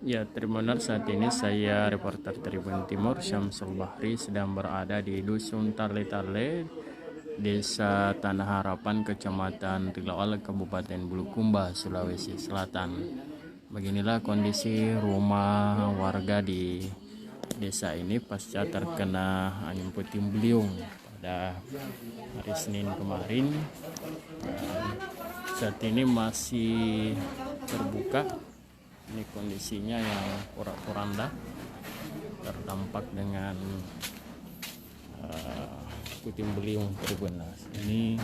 Ya, Tribunner, saat ini saya reporter Tribun Timur Syamsul Bahri sedang berada di Dusun Tarle-Tarle, Desa Tanah Harapan, Kecamatan Tilawal, Kabupaten Bulukumba, Sulawesi Selatan. Beginilah kondisi rumah warga di desa ini pasca terkena angin puting beliung pada hari Senin kemarin. Saat ini masih terbuka. Ini kondisinya yang porak-poranda, terdampak dengan puting beliung Tribunner. Ini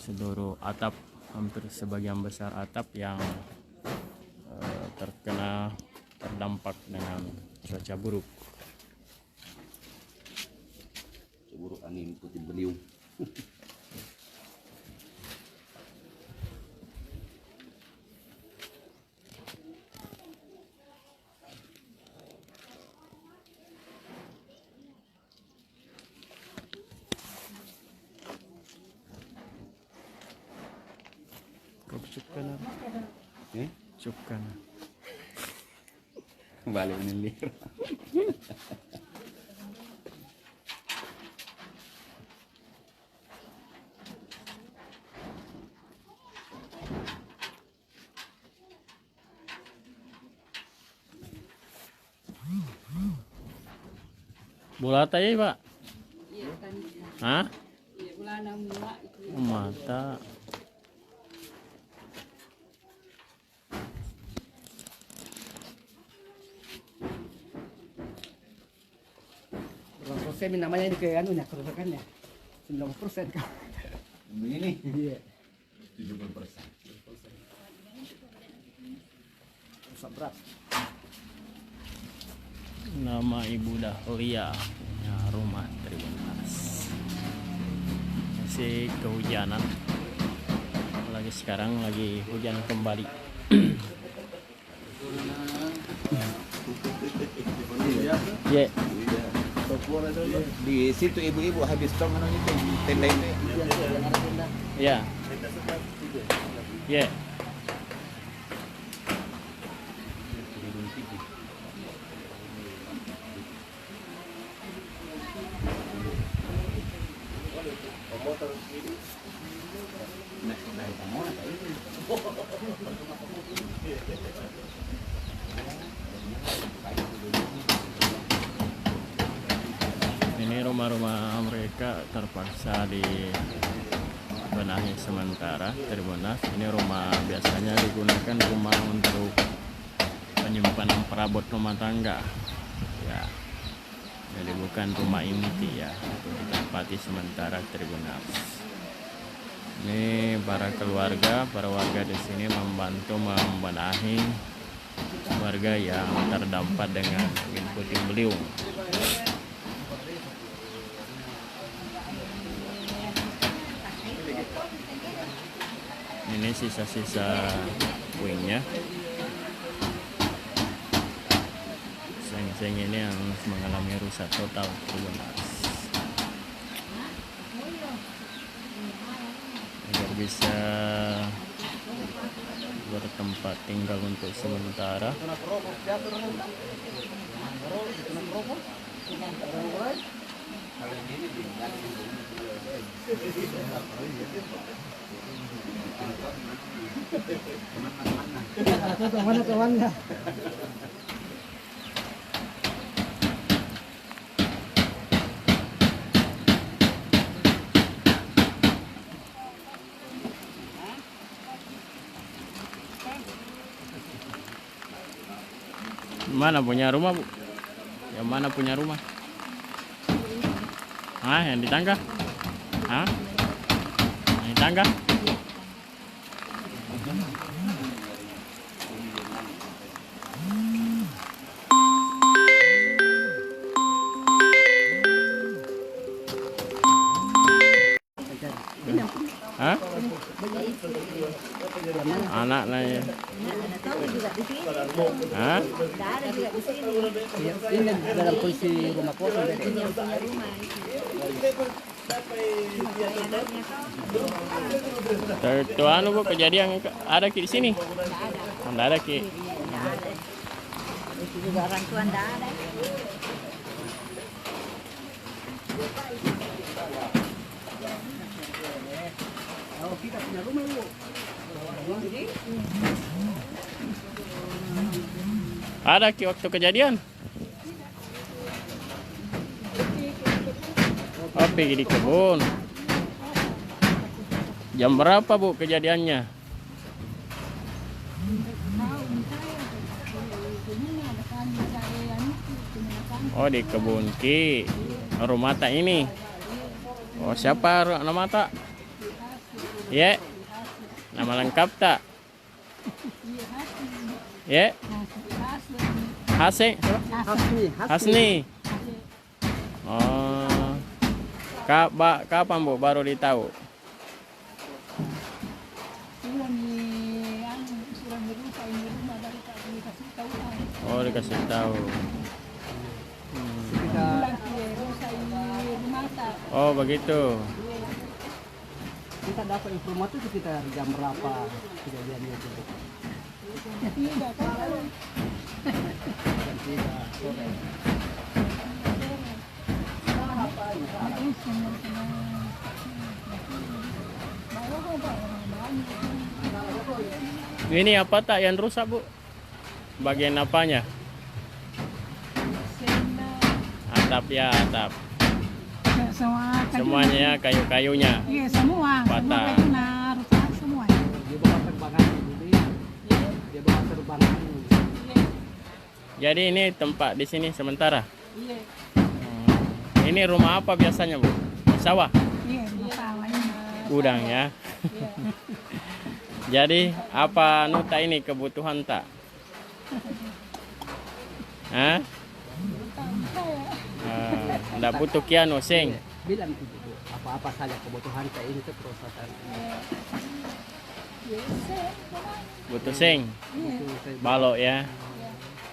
seluruh atap, hampir sebagian besar atap yang terdampak dengan cuaca buruk. Buruk angin puting beliung. Cupkan, cupkan. Balik menilir. Bola tadi, Pak? Iya kan. Hah? Iya bola mula itu. Mata. Proses namanya ini ke anunya kerusakannya 90% kan. Ini Iya. 70%. Rusak berat. Nama Ibu Dahlia punya rumah Tribunner. Masih kehujanan. Lagi sekarang lagi hujan kembali. Ya, Di situ ibu-ibu habis tong anu itu tenda itu. ya. Ya. Ini rumah-rumah mereka terpaksa dibenahi sementara Tribunner. Ini rumah biasanya digunakan rumah untuk penyimpanan perabot rumah tangga. Ya. Jadi bukan rumah inti ya, untuk ditempati sementara Tribunner. Ini para keluarga, para warga di sini membantu membenahi warga yang terdampak dengan angin puting beliung. Ini sisa-sisa puingnya. Seng-seng ini yang mengalami rusak total Tribunner. Agar bisa bertempat tinggal untuk sementara. Mana kawannya? Mana punya rumah, Bu? Yang mana punya rumah? Ah, yang di tangga? Hah? Yang di tangga? Hah? Anak nanya. Tahu juga di sini. Hah? Tidak ada juga di sini. Iya, ini dalam kondisi rumah kosong. Punya rumah itu. Tuh anu Bu, kejadian ada ki di sini? Tidak ada. Tidak ada ki. Tidak ada. Itu juga orang tua ndak ada. Oh, kita punya rumah Bu. Ada Ki waktu kejadian? Oh, pergi di kebun. Jam berapa Bu kejadiannya? Oh, di kebun Ki. Rumah tak ini. Oh, siapa nama tak? Ya. Nama lengkap tak? Ya. Hasni. Hasni. Hasni. Oh. Kapan Bu baru ditahu? Oh, dikasih tahu. Oh, begitu. Kita dapat informasi sekitar jam berapa kejadiannya itu. Jam 3 sore. Ini apa tak yang rusak Bu? Bagian apanya? Atap ya, atap. Semuanya ya, kayu-kayunya. Iya semua, Patah. semua kayunya rusak semua. Dia bawa terbangan dulu ya. Dia bawa terbangan. Jadi ini tempat di sini sementara. Iya, Ini rumah apa biasanya Bu? Sawah? iya masalah ini. Gudang ya. Jadi apa nuta ini kebutuhan tak? Hah? Nggak butuh kiano sing. Bilang itu Bu, apa-apa saja kebutuhan kayak ini tuh perusahaan. Butuh sing. Balok ya.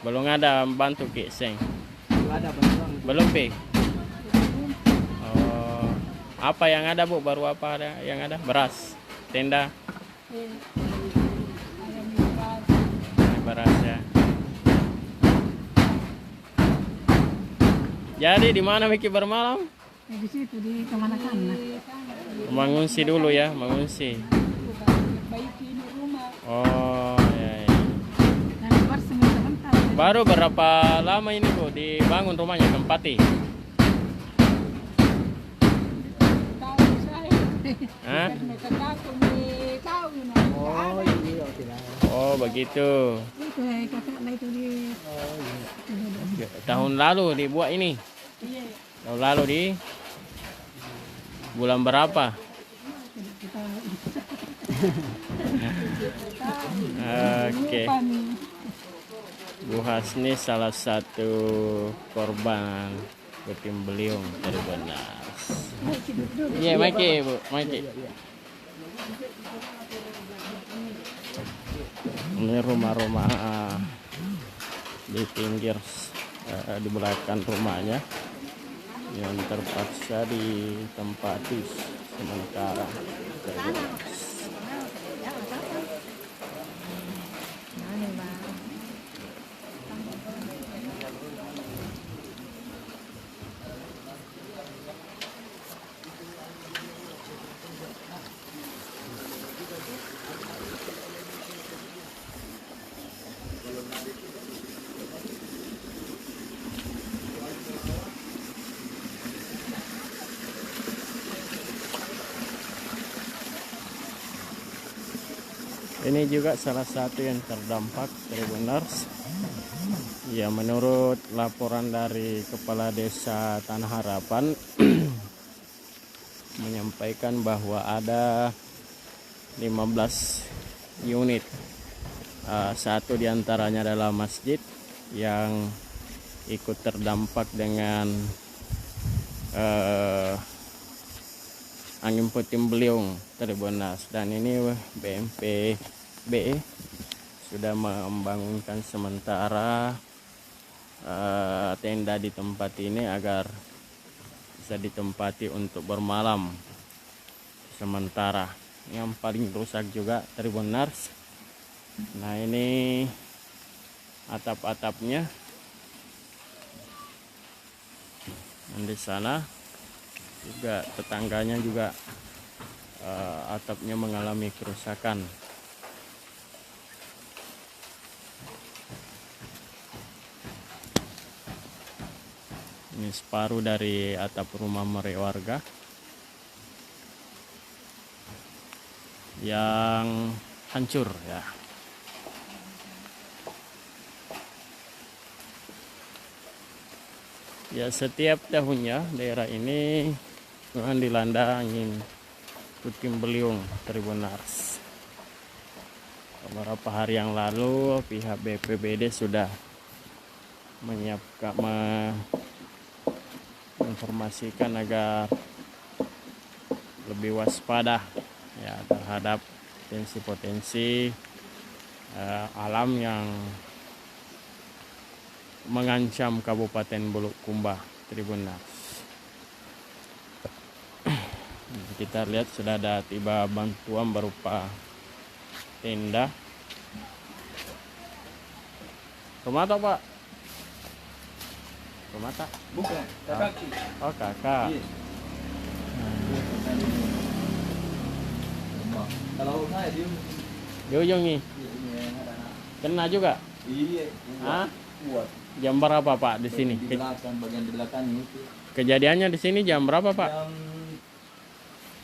Belum ada bantu ki sing. Ada bantuan. Belum pi. Oh, apa yang ada Bu? Baru apa ada yang ada? Beras, tenda, beras ya. Jadi di mana Miki bermalam? Di situ di kemana-mana. Mengungsi dulu ya, mengungsi. Baiki ini rumah. Oh, ya, ya. Dan bersih sebentar. Baru berapa lama ini Bu dibangun rumahnya tempati? Tahu saya. Hah? Mereka takut nih tahu ini. Oh iya, tidak. Oh, begitu. Itu kakaknya itu di. Tahun lalu dibuat ini. Iya. Tahun lalu di bulan berapa? Oke. Bu Hasni salah satu korban puting beliung terbenar. Iya, Maki, Bu, Maki. Ini rumah-rumah di pinggir di belakang rumahnya yang terpaksa ditempati sementara. Ini juga salah satu yang terdampak Tribuners. Ya, menurut laporan dari Kepala Desa Tanah Harapan menyampaikan bahwa ada 15 unit. Satu diantaranya adalah masjid yang ikut terdampak dengan angin puting beliung Tribuners. Dan ini BMPB sudah membangunkan sementara tenda di tempat ini agar bisa ditempati untuk bermalam sementara. Yang paling rusak juga Tribuners. Nah, ini atap-atapnya Dan di sana juga tetangganya juga atapnya mengalami kerusakan. Ini separuh dari atap rumah mereka warga yang hancur ya. Ya, setiap tahunnya daerah ini akan dilanda angin puting beliung Tribunars. Beberapa hari yang lalu pihak BPBD sudah menyiapkan menginformasikan agar lebih waspada ya terhadap potensi-potensi alam yang mengancam Kabupaten Bulukumba Tribunars. Kita lihat sudah ada tiba bantuan berupa tenda. Rumah tak, Pak? Rumah tak? Bukan, kakak. Oh, kakak. Iya. Kalau saya di Di ujung nih. Kena juga? Iya. Hah? Kuat. Jam berapa, Pak, di sini? Di belakang, bagian di belakang itu. Kejadiannya di sini jam berapa, Pak? Jam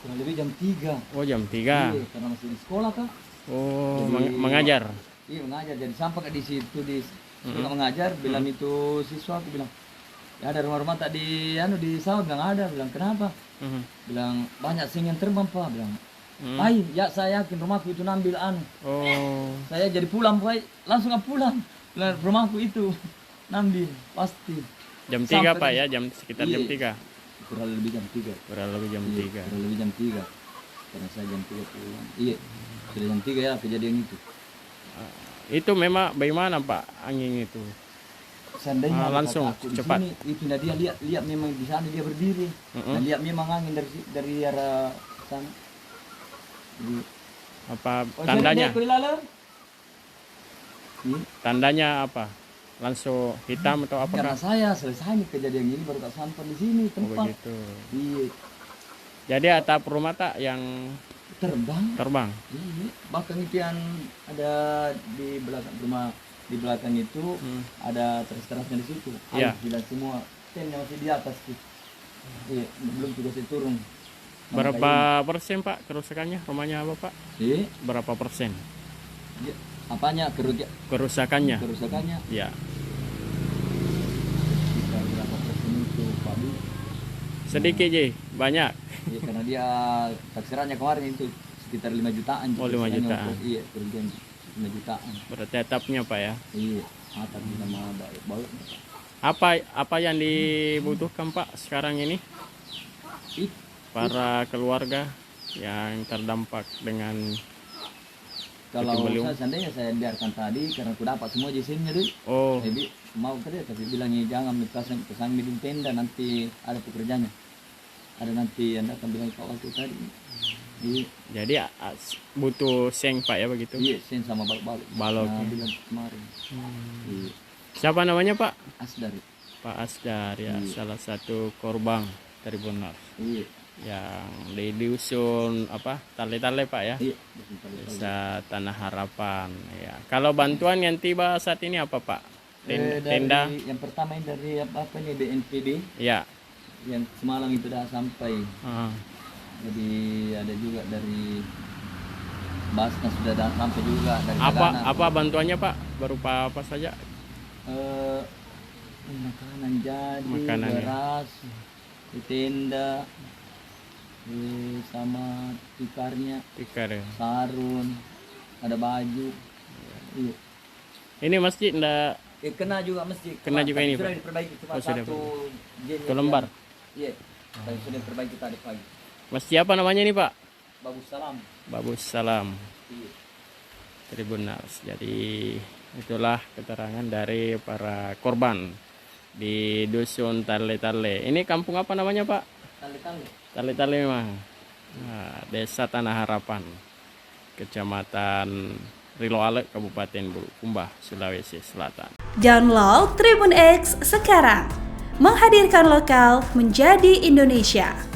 kurang lebih jam 3. Oh, jam 3. Iya, karena masih di sekolah Kak. Oh, Jadi- mengajar. Iya mengajar, jadi sampai di situ suka mengajar, bilang itu siswa, aku bilang ya ada rumah-rumah tak di di sawah, bilang ada, bilang kenapa? Mhm. Bilang banyak sing yang terbang Pak, bilang. Hmm. Ay, ya saya yakin rumahku itu nambil Oh, saya jadi pulang Pak, langsung pulang. Bilang rumahku itu nambil pasti. jam 3, Sampai Pak di- ya, sekitar jam Iya. 3. Kurang lebih jam 3. Kurang lebih jam Iya, 3. kurang lebih jam 3. Karena saya jam 3 pulang. Iya. Sudah jam 3 ya kejadian itu. Itu memang bagaimana, Pak, angin itu? Seandainya Langsung, kata aku di cepat. sini, itu nah dia lihat memang di sana dia berdiri. Mm-mm. Dan lihat memang angin dari arah sana. Jadi, Apa oh, tandanya? saya lihat lalu. Iya. Tandanya apa? Langsung hitam atau Karena apakah? saya selesai nih kejadian ini baru tak sampai di sini Oh, tempat. begitu. Iya. Jadi atap rumah tak yang Terbang. terbang? Iya. Bahkan itu yang ada di belakang rumah, di belakang itu ada teras-terasnya di situ. Iya. Bilang semua tenda masih di atas tuh. Iya, belum juga saya turun. Sama Berapa persen, Pak, kerusakannya rumahnya apa, Pak? kayu. Iya. Berapa persen Iya. Apanya kerusakannya? kerusakannya? Ya, Sekitar berapa persen itu Pak Bu? sedikit je, banyak. Iya, karena dia taksirannya kemarin itu sekitar 5 jutaan. Oh, 5 taksirannya jutaan. untuk- Iya, kerugian 5 jutaan. Berarti atapnya, Pak ya. Iya, atap sama baut. Apa yang dibutuhkan, Pak, sekarang ini? Para keluarga yang terdampak dengan Kalau Puting beliung. saya seandainya saya biarkan tadi karena aku dapat semua jisimnya deh. oh Jadi mau kerja tapi bilangnya jangan pasang di tenda nanti ada pekerjanya. Ada nanti yang akan bilang Pak waktu tadi. Iya, jadi butuh seng, Pak ya, begitu. iya, sen sama balok. Balok. Nah, bilang kemarin. Iya, Siapa namanya, Pak? Asdari. Pak Asdar ya, Iya. salah satu korban Tribunars Iya, yang di dusun apa Tale-Tale, Pak ya, iya. Desa Tanah Harapan ya. Kalau bantuan yang tiba saat ini apa, Pak? Tenda Yang pertama ini dari apa nih BNPB ya. yang semalam itu dah sampai. Ah, Jadi ada juga dari Basnas sudah sampai juga dari apa Tagana. bantuannya, Pak, berupa apa saja? Makanan jadi, Makanan, ya. beras, tenda, sama tikarnya, Tikar ya. sarun, ada baju. Iya. Ini masjid enggak Kena juga masjid. Kena juga ini, sudah Pak? diperbaiki cuma Oh, sudah satu jen Satu lembar. Iya. Dan sudah diperbaiki tadi pagi. masjid apa namanya ini, Pak? Bagus salam. Babus Salam Iya. Tribunars. Jadi itulah keterangan dari para korban di dusun Tale-Tale. Ini kampung apa namanya, Pak? Tali-tali. Tale-Tale memang. Nah, Desa Tanah Harapan, Kecamatan Riloale, Kabupaten Bulukumba, Sulawesi Selatan. Download Tribun X sekarang. Menghadirkan lokal menjadi Indonesia.